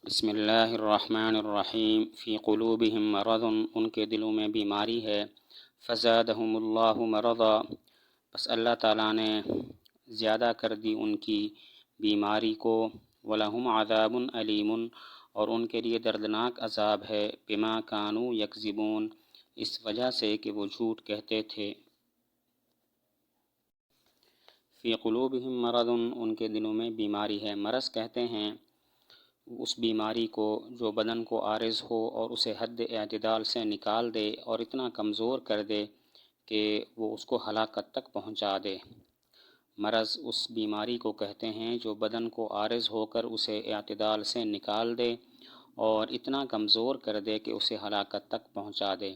بسم اللہ الرحمن الرحیم فی قلوبہم مرض، ان کے دلوں میں بیماری ہے، فزادہم اللہ مرضا، بس اللہ تعالیٰ نے زیادہ کر دی ان کی بیماری کو، وَلَهُمْ عَذَابٌ علیم، اور ان کے لیے دردناک عذاب ہے، بما کانوا یکذبون، اس وجہ سے کہ وہ جھوٹ کہتے تھے۔ فی قلوبہم مرض، ان کے دلوں میں بیماری ہے۔ مرض کہتے ہیں اس بیماری کو جو بدن کو عارض ہو اور اسے حد اعتدال سے نکال دے اور اتنا کمزور کر دے کہ وہ اس کو ہلاکت تک پہنچا دے۔ مرض اس بیماری کو کہتے ہیں جو بدن کو عارض ہو کر اسے اعتدال سے نکال دے اور اتنا کمزور کر دے کہ اسے ہلاکت تک پہنچا دے۔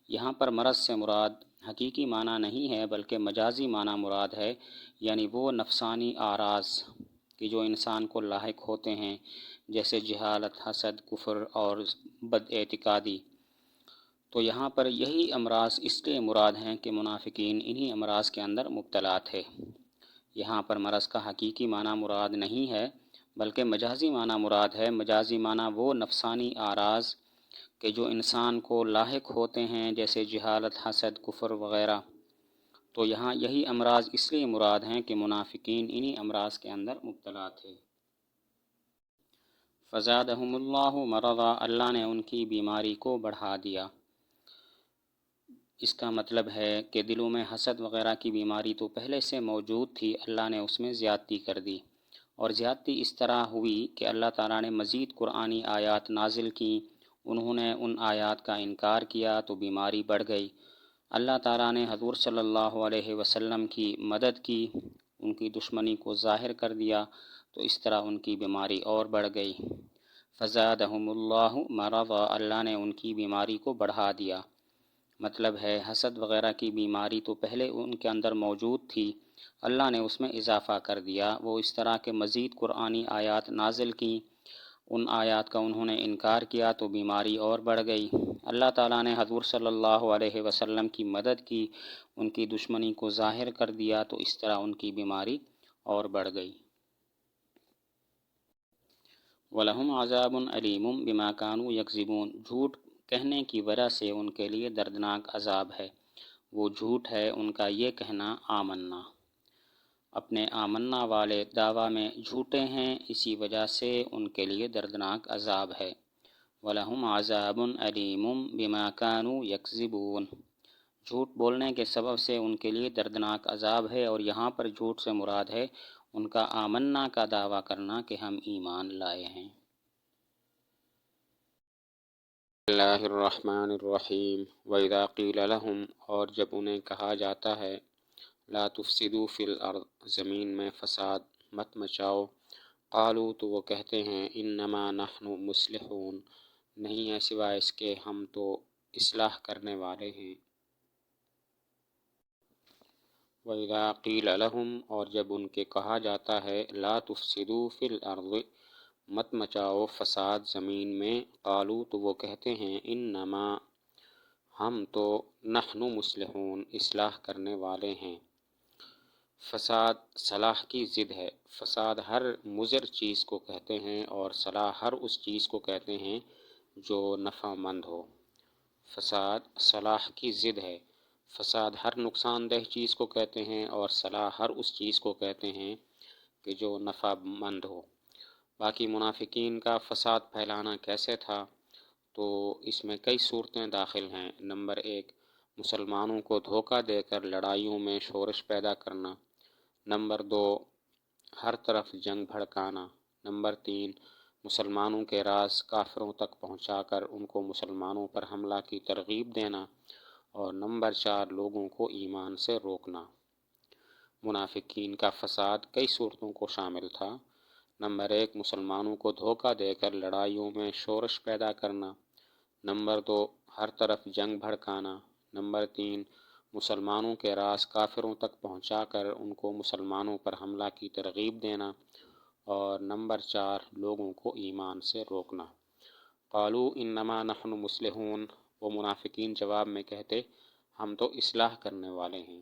یہاں پر مرض سے مراد حقیقی معنی نہیں ہے بلکہ مجازی معنی مراد ہے، یعنی وہ نفسانی اعراض کہ جو انسان کو لاحق ہوتے ہیں، جیسے جہالت، حسد، کفر اور بد اعتقادی۔ تو یہاں پر یہی امراض اس لیے مراد ہیں کہ منافقین انہی امراض کے اندر مبتلا تھے۔ یہاں پر مرض کا حقیقی معنی مراد نہیں ہے بلکہ مجازی معنی مراد ہے۔ مجازی معنی وہ نفسانی اعراض کہ جو انسان کو لاحق ہوتے ہیں، جیسے جہالت، حسد، کفر وغیرہ۔ تو یہاں یہی امراض اس لیے مراد ہیں کہ منافقین انہی امراض کے اندر مبتلا تھے۔ فزادہم اللہ مرضا، اللہ نے ان کی بیماری کو بڑھا دیا۔ اس کا مطلب ہے کہ دلوں میں حسد وغیرہ کی بیماری تو پہلے سے موجود تھی، اللہ نے اس میں زیادتی کر دی، اور زیادتی اس طرح ہوئی کہ اللہ تعالیٰ نے مزید قرآنی آیات نازل کی، انہوں نے ان آیات کا انکار کیا تو بیماری بڑھ گئی۔ اللہ تعالیٰ نے حضور صلی اللہ علیہ وسلم کی مدد کی، ان کی دشمنی کو ظاہر کر دیا، تو اس طرح ان کی بیماری اور بڑھ گئی۔ فزادہم اللہ مرضا، اللہ نے ان کی بیماری کو بڑھا دیا۔ مطلب ہے حسد وغیرہ کی بیماری تو پہلے ان کے اندر موجود تھی، اللہ نے اس میں اضافہ کر دیا۔ وہ اس طرح کے مزید قرآنی آیات نازل کی، ان آیات کا انہوں نے انکار کیا تو بیماری اور بڑھ گئی۔ اللہ تعالیٰ نے حضور صلی اللہ علیہ وسلم کی مدد کی، ان کی دشمنی کو ظاہر کر دیا تو اس طرح ان کی بیماری اور بڑھ گئی۔ وَلَهُمْ عَذَابٌ عَلِيمٌ بِمَا كَانُوا يَكْذِبُونَ، جھوٹ کہنے کی وجہ سے ان کے لیے دردناک عذاب ہے۔ وہ جھوٹ ہے ان کا یہ کہنا آمنا، اپنے آمنا والے دعویٰ میں جھوٹے ہیں، اسی وجہ سے ان کے لیے دردناک عذاب ہے۔ وَلَهُمْ عَذَابٌ عَلِيمٌ بِمَا كَانُوا يَكْذِبُونَ، جھوٹ بولنے کے سبب سے ان کے لیے دردناک عذاب ہے، اور یہاں پر جھوٹ سے مراد ہے ان کا آمنا کا دعویٰ کرنا کہ ہم ایمان لائے ہیں۔ بسم اللہ الرحمن الرحیم وَإِذَا قِيلَ لَهُمْ، اور جب انہیں کہا جاتا ہے لا تفسدوا فی الارض، زمین میں فساد مت مچاؤ، قالوا، تو وہ کہتے ہیں انما نحن مصلحون، نہیں ہے سوائے اس کے ہم تو اصلاح کرنے والے ہیں۔ وَإِذَا قِيلَ لَهُمْ، اور جب ان کے کہا جاتا ہے لا تفسدوا فی الارض، مت مچاؤ فساد زمین میں، قالوا، تو وہ کہتے ہیں انما، ہم تو نحن مصلحون، اصلاح کرنے والے ہیں۔ فساد صلاح کی ضد ہے۔ فساد ہر مضر چیز کو کہتے ہیں اور صلاح ہر اس چیز کو کہتے ہیں جو نفع مند ہو۔ فساد صلاح کی ضد ہے۔ فساد ہر نقصان دہ چیز کو کہتے ہیں اور صلاح ہر اس چیز کو کہتے ہیں کہ جو نفع مند ہو۔ باقی منافقین کا فساد پھیلانا کیسے تھا، تو اس میں کئی صورتیں داخل ہیں۔ نمبر 1، مسلمانوں کو دھوکہ دے کر لڑائیوں میں شورش پیدا کرنا۔ نمبر 2، ہر طرف جنگ بھڑکانا۔ نمبر 3، مسلمانوں کے راز کافروں تک پہنچا کر ان کو مسلمانوں پر حملہ کی ترغیب دینا۔ اور نمبر 4، لوگوں کو ایمان سے روکنا۔ منافقین کا فساد کئی صورتوں کو شامل تھا۔ نمبر 1، مسلمانوں کو دھوکہ دے کر لڑائیوں میں شورش پیدا کرنا۔ نمبر 2، ہر طرف جنگ بھڑکانا۔ نمبر 3، مسلمانوں کے راز کافروں تک پہنچا کر ان کو مسلمانوں پر حملہ کی ترغیب دینا۔ اور نمبر 4، لوگوں کو ایمان سے روکنا۔ قالوا انما نحن مصلحون، وہ منافقین جواب میں کہتے ہم تو اصلاح کرنے والے ہیں۔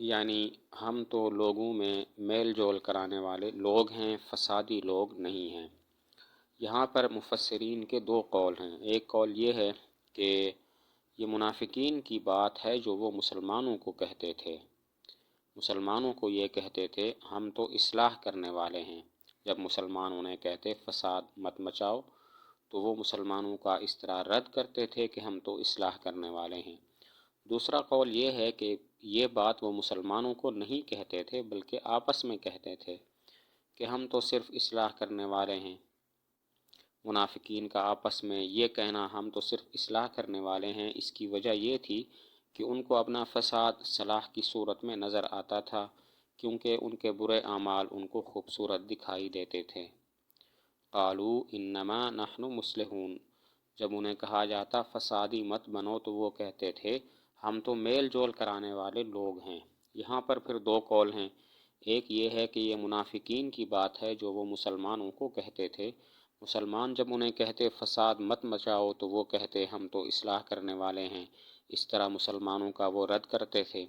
یعنی ہم تو لوگوں میں میل جول کرانے والے لوگ ہیں، فسادی لوگ نہیں ہیں۔ یہاں پر مفسرین کے دو قول ہیں۔ ایک قول یہ ہے کہ یہ منافقین کی بات ہے جو وہ مسلمانوں کو کہتے تھے۔ مسلمانوں کو یہ کہتے تھے ہم تو اصلاح کرنے والے ہیں۔ جب مسلمان انہیں کہتے فساد مت مچاؤ تو وہ مسلمانوں کا اس طرح رد کرتے تھے کہ ہم تو اصلاح کرنے والے ہیں۔ دوسرا قول یہ ہے کہ یہ بات وہ مسلمانوں کو نہیں کہتے تھے بلکہ آپس میں کہتے تھے کہ ہم تو صرف اصلاح کرنے والے ہیں۔ منافقین کا آپس میں یہ کہنا ہم تو صرف اصلاح کرنے والے ہیں، اس کی وجہ یہ تھی کہ ان کو اپنا فساد صلاح کی صورت میں نظر آتا تھا، کیونکہ ان کے برے اعمال ان کو خوبصورت دکھائی دیتے تھے۔ قالوا انما نحن مصلحون، جب انہیں کہا جاتا فسادی مت بنو تو وہ کہتے تھے ہم تو میل جول کرانے والے لوگ ہیں۔ یہاں پر پھر دو قول ہیں۔ ایک یہ ہے کہ یہ منافقین کی بات ہے جو وہ مسلمانوں کو کہتے تھے۔ مسلمان جب انہیں کہتے فساد مت مچاؤ تو وہ کہتے ہم تو اصلاح کرنے والے ہیں، اس طرح مسلمانوں کا وہ رد کرتے تھے۔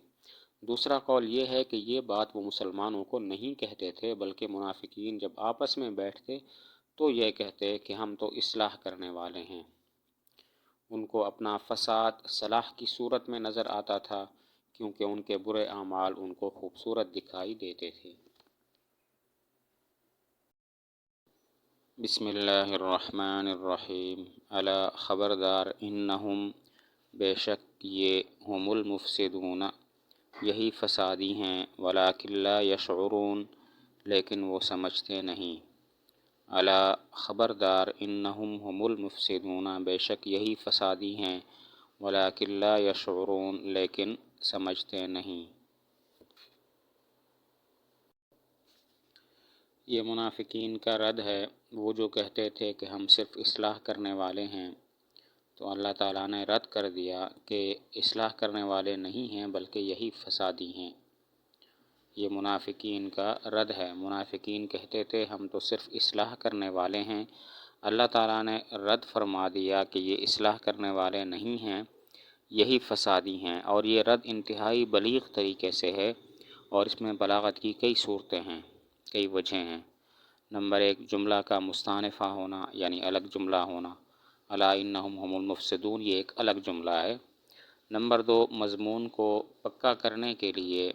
دوسرا قول یہ ہے کہ یہ بات وہ مسلمانوں کو نہیں کہتے تھے بلکہ منافقین جب آپس میں بیٹھتے تو یہ کہتے کہ ہم تو اصلاح کرنے والے ہیں۔ ان کو اپنا فساد صلاح کی صورت میں نظر آتا تھا کیونکہ ان کے برے اعمال ان کو خوبصورت دکھائی دیتے تھے۔ بسم اللہ الرحمن الرحیم۔ الا خبردار، انہم بے شک یہ، ہم المفسدون یہی فسادی ہیں، ولکن لا یشعرون لیکن وہ سمجھتے نہیں۔ الا خبردار، انہم ہم المفسدون بے شک یہی فسادی ہیں، ولکن لا یشعرون لیکن سمجھتے نہیں۔ یہ منافقین کا رد ہے۔ وہ جو کہتے تھے کہ ہم صرف اصلاح کرنے والے ہیں، تو اللہ تعالیٰ نے رد کر دیا کہ اصلاح کرنے والے نہیں ہیں بلکہ یہی فسادی ہیں۔ یہ منافقین کا رد ہے۔ منافقین کہتے تھے ہم تو صرف اصلاح کرنے والے ہیں۔ اللہ تعالیٰ نے رد فرما دیا کہ یہ اصلاح کرنے والے نہیں ہیں، یہی فسادی ہیں، اور یہ رد انتہائی بلیغ طریقے سے ہے اور اس میں بلاغت کی کئی صورتیں ہیں، کئی وجہیں ہیں۔ نمبر ایک، جملہ کا مستانفہ ہونا یعنی الگ جملہ ہونا، الا انہم ہم المفسدون، یہ ایک الگ جملہ ہے۔ نمبر دو، مضمون کو پکا کرنے کے لیے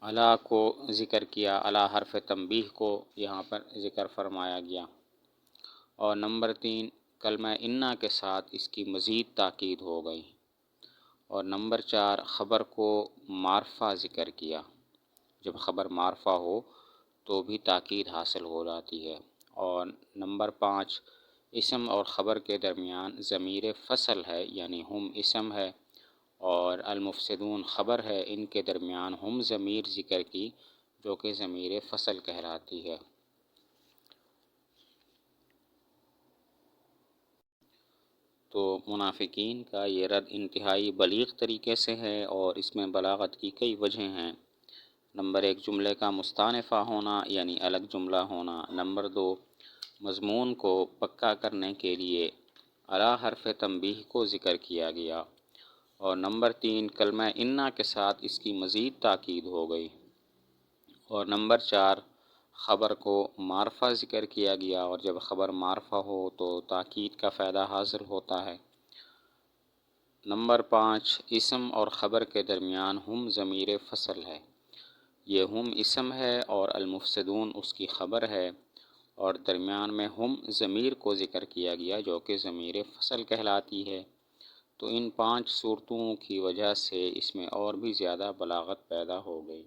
الا کو ذکر کیا، الا حرف تنبیہ کو یہاں پر ذکر فرمایا گیا۔ اور نمبر تین، کلمہ انا کے ساتھ اس کی مزید تاکید ہو گئی۔ اور نمبر چار، خبر کو معرفہ ذکر کیا، جب خبر معرفہ ہو تو بھی تاکید حاصل ہو جاتی ہے۔ اور نمبر پانچ، اسم اور خبر کے درمیان ضمیر فصل ہے، یعنی ہم اسم ہے اور المفسدون خبر ہے، ان کے درمیان ہم ضمیر ذکر کی جو کہ ضمیر فصل کہلاتی ہے۔ تو منافقین کا یہ رد انتہائی بلیغ طریقے سے ہے اور اس میں بلاغت کی کئی وجہیں ہیں۔ نمبر ایک، جملے کا مستانفہ ہونا یعنی الگ جملہ ہونا۔ نمبر دو، مضمون کو پکا کرنے کے لیے الا حرف تنبیہ کو ذکر کیا گیا۔ اور نمبر تین، کلمہ انا کے ساتھ اس کی مزید تاکید ہو گئی۔ اور نمبر چار، خبر کو معرفہ ذکر کیا گیا، اور جب خبر معرفہ ہو تو تاکید کا فائدہ حاصل ہوتا ہے۔ نمبر پانچ، اسم اور خبر کے درمیان ہم ضمیر فصل ہے، یہ ہم اسم ہے اور المفسدون اس کی خبر ہے، اور درمیان میں ہم ضمیر کو ذکر کیا گیا جو کہ ضمیر فصل کہلاتی ہے۔ تو ان پانچ صورتوں کی وجہ سے اس میں اور بھی زیادہ بلاغت پیدا ہو گئی۔